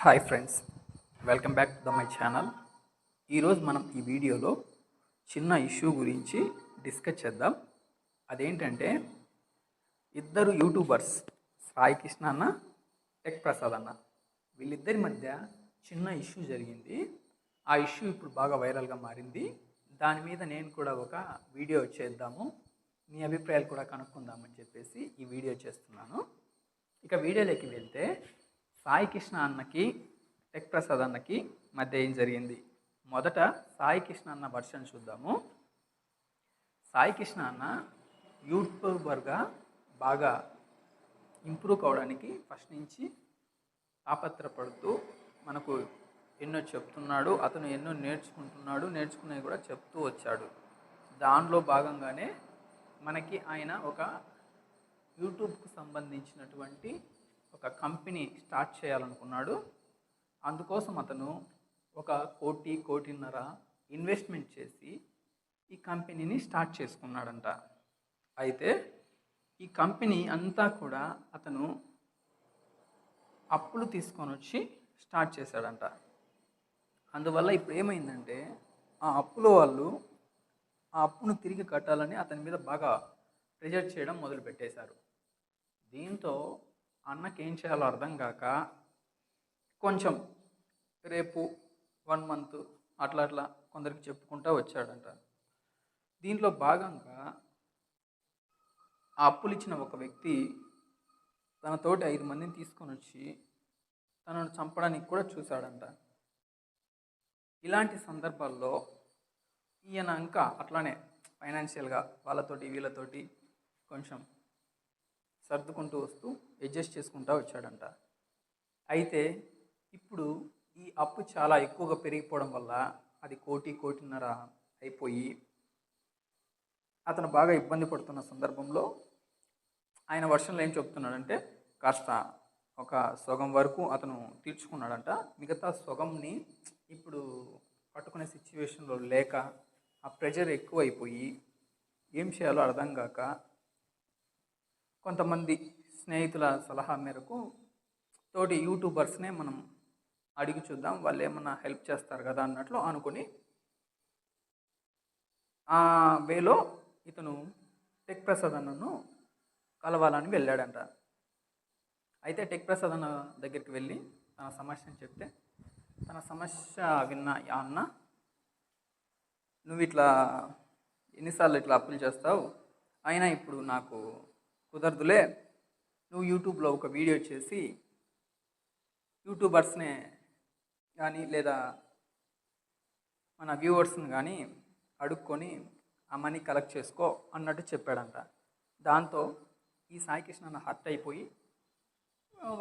Hi friends, welcome back to my channel. ఈరోజు మనం ఈ వీడియోలో చిన్న ఇష్యూ గురించి డిస్కస్ చేద్దాం. అదేంటంటే ఇద్దరు యూట్యూబర్స్ సాయి కృష్ణ అన్న, టెక్ ప్రసాద్ అన్న, వీళ్ళిద్దరి మధ్య చిన్న ఇష్యూ జరిగింది. ఆ ఇష్యూ ఇప్పుడు బాగా వైరల్గా మారింది. దాని మీద నేను కూడా ఒక వీడియో చేద్దాము, మీ అభిప్రాయాలు కూడా కనుక్కుందామని చెప్పేసి ఈ వీడియో చేస్తున్నాను. ఇక వీడియోలోకి వెళ్తే సాయి కృష్ణ అన్నకి టెక్ ప్రసాద్ అన్నకి మధ్య ఏం జరిగింది? మొదట సాయి కృష్ణ అన్న వర్షన్ చూద్దాము. సాయి కృష్ణ అన్న యూట్యూబర్గా బాగా ఇంప్రూవ్ కావడానికి ఫస్ట్ నుంచి తాపత్రపడుతూ మనకు ఎన్నో చెప్తున్నాడు. అతను ఎన్నో నేర్చుకునేవి కూడా చెప్తూ వచ్చాడు. దానిలో భాగంగానే మనకి ఆయన ఒక యూట్యూబ్కు సంబంధించినటువంటి ఒక కంపెనీ స్టార్ట్ చేయాలనుకున్నాడు. అందుకోసం అతను ఒక కోటిన్నర ఇన్వెస్ట్మెంట్ చేసి ఈ కంపెనీని స్టార్ట్ చేసుకున్నాడంట. అయితే ఈ కంపెనీ అంతా కూడా అతను అప్పులు తీసుకొని వచ్చి స్టార్ట్ చేశాడంట. అందువల్ల ఇప్పుడు ఏమైందంటే ఆ అప్పుల వాళ్ళు ఆ అప్పును తిరిగి కట్టాలని అతని మీద బాగా ప్రెజర్ చేయడం మొదలుపెట్టేశారు. దీంతో అన్నకి ఏం చేయాలో అర్థం కాక కొంచెం రేపు 1 మంత్ అట్లా కొందరికి చెప్పుకుంటూ వచ్చాడంట. దీంట్లో భాగంగా ఆ అప్పులు ఇచ్చిన ఒక వ్యక్తి తనతోటి 5 మందిని తీసుకొని వచ్చి తనను చంపడానికి కూడా చూశాడంట. ఇలాంటి సందర్భాల్లో ఈయన ఇంకా అట్లానే ఫైనాన్షియల్గా వాళ్ళతోటి వీళ్ళతోటి కొంచెం సర్దుకుంటూ వస్తూ అడ్జస్ట్ చేసుకుంటూ వచ్చాడంట. అయితే ఇప్పుడు ఈ అప్పు చాలా ఎక్కువగా పెరిగిపోవడం వల్ల అది కోటిన్నర అయిపోయి అతను బాగా ఇబ్బంది పడుతున్న సందర్భంలో ఆయన వర్షన్లో ఏం చెప్తున్నాడంటే కాస్త ఒక సగం వరకు అతను తీర్చుకున్నాడంట. మిగతా సగంని ఇప్పుడు పట్టుకునే సిచ్యువేషన్లో లేక ఆ ప్రెషర్ ఎక్కువైపోయి ఏం చేయాలో అర్థం కాక కొంతమంది స్నేహితుల సలహా మేరకు తోటి యూట్యూబర్స్నే మనం అడిగి చూద్దాం, వాళ్ళు ఏమన్నా హెల్ప్ చేస్తారు కదా అన్నట్లు అనుకుని ఆ వేలో ఇతను టెక్ ప్రసాద్ అన్నను కలవాలని వెళ్ళాడంట. అయితే టెక్ ప్రసాద్ అన్న దగ్గరికి వెళ్ళి తన సమస్యను చెప్తే తన సమస్య విన్న ఆ అన్న, నువ్వు ఇట్లా ఎన్నిసార్లు ఇట్లా అప్పులు చేస్తావు, అయినా ఇప్పుడు నాకు కుదరదులే, నువ్వు యూట్యూబ్లో ఒక వీడియో చేసి యూట్యూబర్స్నే కానీ లేదా మన వ్యూవర్స్ని కానీ అడుక్కొని ఆ మనీ కలెక్ట్ చేసుకో అన్నట్టు చెప్పాడంట. దాంతో ఈ సాయి కృష్ణ హర్ట్ అయిపోయి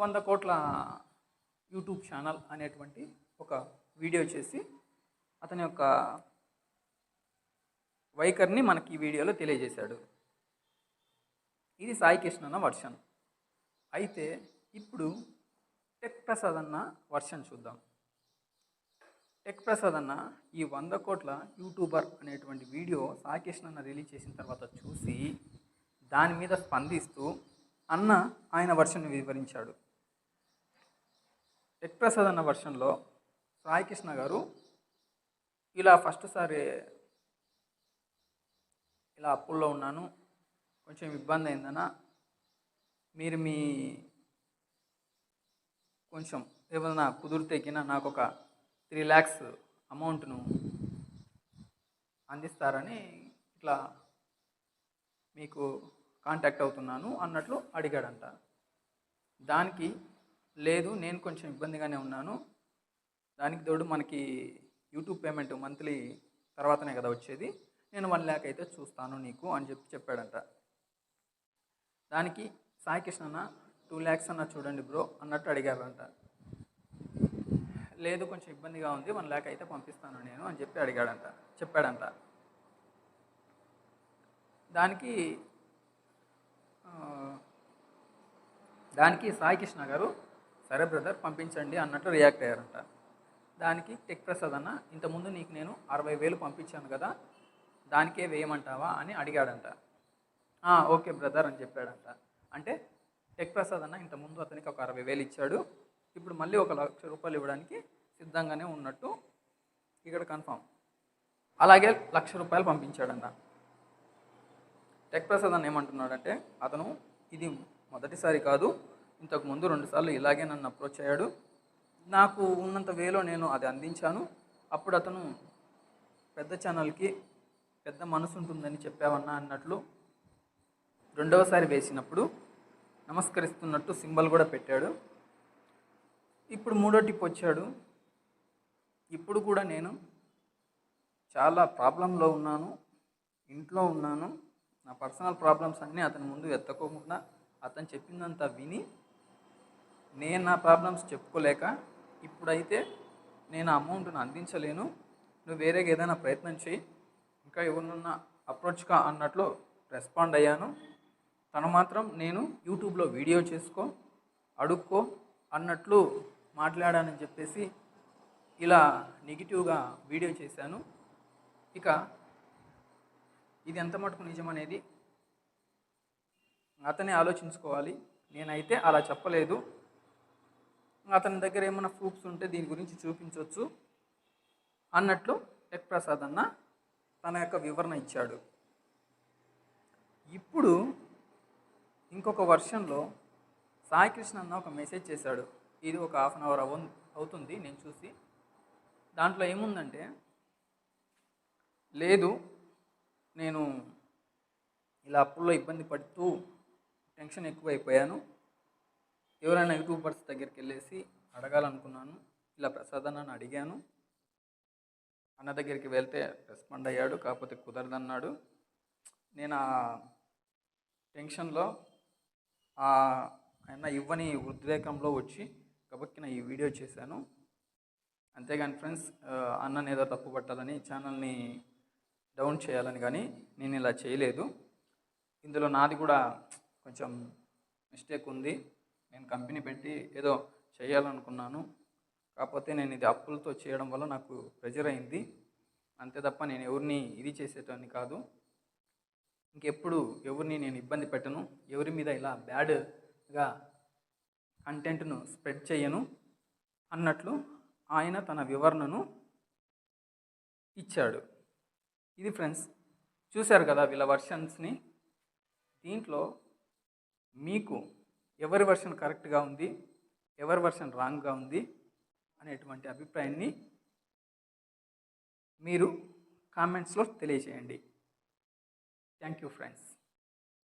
100 కోట్ల యూట్యూబ్ ఛానల్ అనేటువంటి ఒక వీడియో చేసి అతని యొక్క వైఖరిని మనకి ఈ వీడియోలో తెలియజేశాడు. ఇది సాయి కృష్ణ అన్న వర్షన్. అయితే ఇప్పుడు టెక్ ప్రసాద్ అన్న వర్షన్ చూద్దాం. టెక్ ప్రసాద్ అన్న ఈ 100 కోట్ల యూట్యూబర్ అనేటువంటి వీడియో సాయి కృష్ణ అన్న రిలీజ్ చేసిన తర్వాత చూసి దాని మీద స్పందిస్తూ అన్న ఆయన వర్షన్ వివరించాడు. టెక్ ప్రసాద్ అన్న వర్షన్లో సాయి కృష్ణ గారు ఇలా ఫస్ట్ సారి ఇలా అప్పుల్లో ఉన్నాను, కొంచెం ఇబ్బంది అయిందన్న, మీరు మీ కొంచెం ఏమన్నా కుదిరితే కింద నాకు ఒక 3 lakhs అమౌంట్ను అందిస్తారని ఇట్లా మీకు కాంటాక్ట్ అవుతున్నాను అన్నట్లు అడిగాడంట. దానికి లేదు, నేను కొంచెం ఇబ్బందిగానే ఉన్నాను, దానికి తోడు మనకి యూట్యూబ్ పేమెంట్ మంత్లీ తర్వాతనే కదా వచ్చేది, నేను 1 lakh అయితే చూస్తాను నీకు అని చెప్పాడంట. దానికి సాయి కృష్ణ అన్న 2 lakhs అన్న చూడండి బ్రో అన్నట్టు అడిగారంట. లేదు, కొంచెం ఇబ్బందిగా ఉంది, 1 lakh అయితే పంపిస్తాను నేను అని చెప్పాడంట. దానికి సాయి కృష్ణ గారు సరే బ్రదర్ పంపించండి అన్నట్లు రియాక్ట్ అయ్యారంట. దానికి టెక్ ప్రసాద్ అన్న, ఇంతకుముందు నీకు నేను 60,000 పంపించాను కదా, దానికే వేయమంటావా అని అడిగాడంట. ఓకే బ్రదర్ అని చెప్పాడంట. అంటే టెక్ ప్రసాద్ అన్న ఇంతకుముందు అతనికి ఒక 60,000 ఇచ్చాడు, ఇప్పుడు మళ్ళీ 1,00,000 ఇవ్వడానికి సిద్ధంగానే ఉన్నట్టు ఇక్కడ కన్ఫామ్. అలాగే 1,00,000 పంపించాడన్న. టెక్ ప్రసాద్ అన్న ఏమంటున్నాడంటే, అతను ఇది మొదటిసారి కాదు, ఇంతకుముందు 2 సార్లు ఇలాగే నన్ను అప్రోచ్ అయ్యాడు. నాకు ఉన్నంత వేలో నేను అది అందించాను. అప్పుడు అతను పెద్ద ఛానల్కి పెద్ద మనసు ఉంటుందని చెప్పావన్నా అన్నట్లు రెండవసారి వేసినప్పుడు నమస్కరిస్తున్నట్టు సింబల్ కూడా పెట్టాడు. ఇప్పుడు 3వ టిప్ వచ్చాడు. ఇప్పుడు కూడా నేను చాలా ప్రాబ్లంలో ఉన్నాను, ఇంట్లో ఉన్నాను. నా పర్సనల్ ప్రాబ్లమ్స్ అన్నీ అతని ముందు ఎత్తుకోకుండా అతను చెప్పిందంతా విని నేను నా ప్రాబ్లమ్స్ చెప్పుకోలేక ఇప్పుడైతే నేను అమౌంట్ను అందించలేను, నువ్వు వేరేగా ఏదైనా ప్రయత్నం చేయి, ఇంకా ఎవరినన్నా అప్రోచ్గా అన్నట్లు రెస్పాండ్ అయ్యాను. తను మాత్రం నేను యూట్యూబ్లో వీడియో చేసుకో, అడుక్కో అన్నట్లు మాట్లాడానని చెప్పేసి ఇలా నెగిటివ్గా వీడియో చేశాను. ఇక ఇది ఎంత మటుకు నిజమనేది అతనే ఆలోచించుకోవాలి. నేనైతే అలా చెప్పలేదు. అతని దగ్గర ఏమైనా ప్రూఫ్స్ ఉంటే దీని గురించి చూపించవచ్చు అన్నట్లు టెక్ ప్రసాద్ అన్న తన యొక్క వివరణ ఇచ్చాడు. ఇప్పుడు ఇంకొక వర్షన్లో సాయి కృష్ణ అన్న ఒక మెసేజ్ చేశాడు. ఇది ఒక 1/2 అవర్ అవుతుంది నేను చూసి. దాంట్లో ఏముందంటే, లేదు నేను ఇలా అప్పుల్లో ఇబ్బంది పడుతూ టెన్షన్ ఎక్కువైపోయాను, ఎవరైనా యూట్యూబర్స్ దగ్గరికి వెళ్ళేసి అడగాలనుకున్నాను, ఇలా ప్రసాద్ అన్నని అడిగాను, అన్న దగ్గరికి వెళ్తే రెస్పాండ్ అయ్యాడు, కాకపోతే కుదరదన్నాడు. నేను ఆ టెన్షన్లో ఆయన ఇవ్వని ఉద్రేకంలో వచ్చి కాబట్టి ఈ వీడియో చేశాను. అంతేగాని ఫ్రెండ్స్, అన్నని ఏదో తప్పు పట్టాలని ఛానల్ని డౌన్ చేయాలని కానీ నేను ఇలా చేయలేదు. ఇందులో నాది కూడా కొంచెం మిస్టేక్ ఉంది. నేను కంపెనీ పెట్టి ఏదో చేయాలనుకున్నాను, కాకపోతే నేను ఇది అప్పులతో చేయడం వల్ల నాకు ప్రెజర్ అయింది, అంతే తప్ప నేను ఎవరిని ఇది చేసేటాన్ని కాదు. ఇంకెప్పుడు ఎవరిని నేను ఇబ్బంది పెట్టను, ఎవరి మీద ఇలా బ్యాడ్గా కంటెంట్ను స్ప్రెడ్ చేయను అన్నట్లు ఆయన తన వివరణను ఇచ్చాడు. ఇది ఫ్రెండ్స్, చూశారు కదా వీళ్ళ వర్షన్స్ని. దీంట్లో మీకు ఎవరి వర్షన్ కరెక్ట్గా ఉంది, ఎవరి వర్షన్ రాంగ్గా ఉంది అనేటువంటి అభిప్రాయాన్ని మీరు కామెంట్స్లో తెలియజేయండి. Thank you friends.